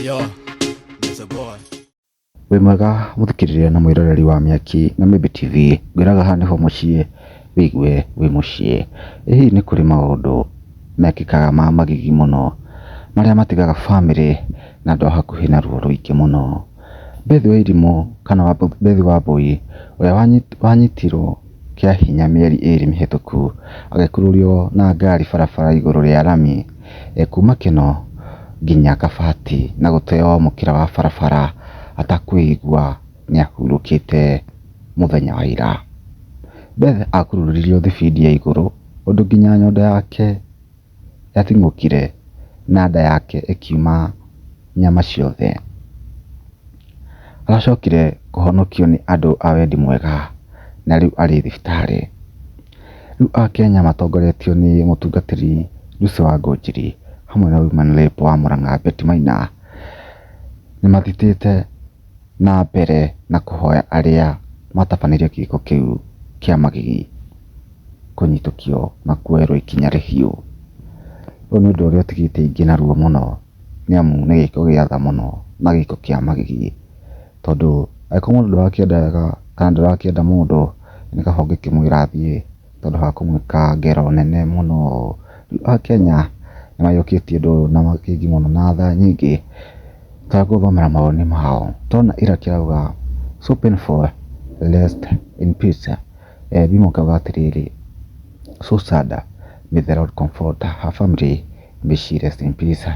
Yo, there's a boy. Wĩ mwega mũthikĩrĩria na mwĩroreri wa Mĩaki na Mĩmbi TV, ngwĩraga haha nĩho mũciĩ wĩigue wĩ mũciĩ. Hihi nĩ kũrĩ maũndũ mekĩkaga ma magigi mũno marĩa matigaga bamĩrĩ na andũ a hakuhĩ na ruo rũingĩ mũno. Beth Wairimu kana Beth Wambui ũrĩa wanyitirwo kĩa hinya mĩeri 2 mĩhĩtũku agĩkururio na ngari barabara igũrũ rĩa rami kuma Kĩno nginya Kabati na gũteo mũkĩra wa barabara atakwĩigua nĩahurũkĩte mũthenya wa ira. Beth akururirio thibindi ya igũrũ ũndũ nginya nyondo yake yating'ũkire na nda yake ĩkiuma nyama ciothe. Aracokire kũhonokio nĩ andũ a wendi mwega na rĩu arĩ thibitarĩ. Rĩu Akenya matongoretio nĩ mũtungatĩri Lucy Wangũnjiri hamwe na Women Rep wa Mũrang'a Betty Maina nĩmathitĩte na mbere na kũhoya arĩa matabanĩrie gĩko kĩu kĩa magigi kũnyitũkio na kuoerwo ikinya rĩhiũ. Ũyũ nĩ ũndũ ũrĩa ũtigĩte aingĩ na ruo mũno nĩamu nĩ gĩko gĩa tha mũno na gĩko kĩa magigi, tondũ angĩkorwo mũndũ ndũrakĩendaga kana ndũrakĩenda mũndũ nĩ kaba ũngĩkĩmwĩra athiĩ tondũ wa kũmwĩka ngero nene mũno. Akenya nĩmaiyũkĩtie ũndũ ũyũ na magigi mũno na tha nyingĩ. Tũgũthomera mawoni mao. Tona ira kĩrauga so painful, rest in peace. Bimo kauga atĩrĩrĩ, so sad, may the Lord comfort her family, may she rest in peace.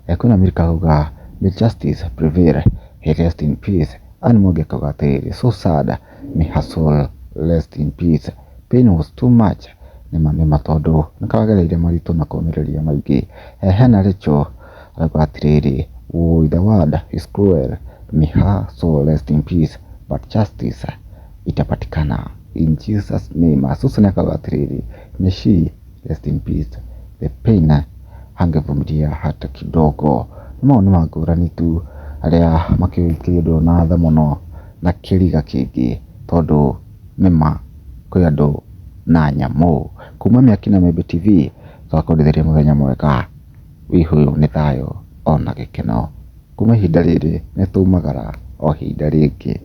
Kwĩna Miri kauga may justice prevail, he rest in peace. Ani Mwangi kauga atĩrĩrĩ, so sad, may her soul rest in peace. Pain was too much. Nĩma tondũ nĩkagereire maritũ na kũũmĩrĩria maingĩ. Hena Rachel arauga atĩrĩrĩ, oh, the word is cruel, may her soul rest in peace, but justice itapatikana in Jesus name. Susan akauga atĩrĩrĩ, may she rest in peace, the pain hangevumilia hata kidogo. Nĩmao nĩ mangũrani tu arĩa makĩũikĩria ũndũ na tha mũno na kĩriga kĩingĩ, tondũ nĩma kwĩ andũ na nyamũ. Kuma Mĩaki na Mĩmbi TV twakwendithĩria mũthenya mwega wĩhũyũ nĩ thayũ ona gĩkeno. Kuma ihinda rĩrĩ nĩtũmagara o ihinda rĩngĩ.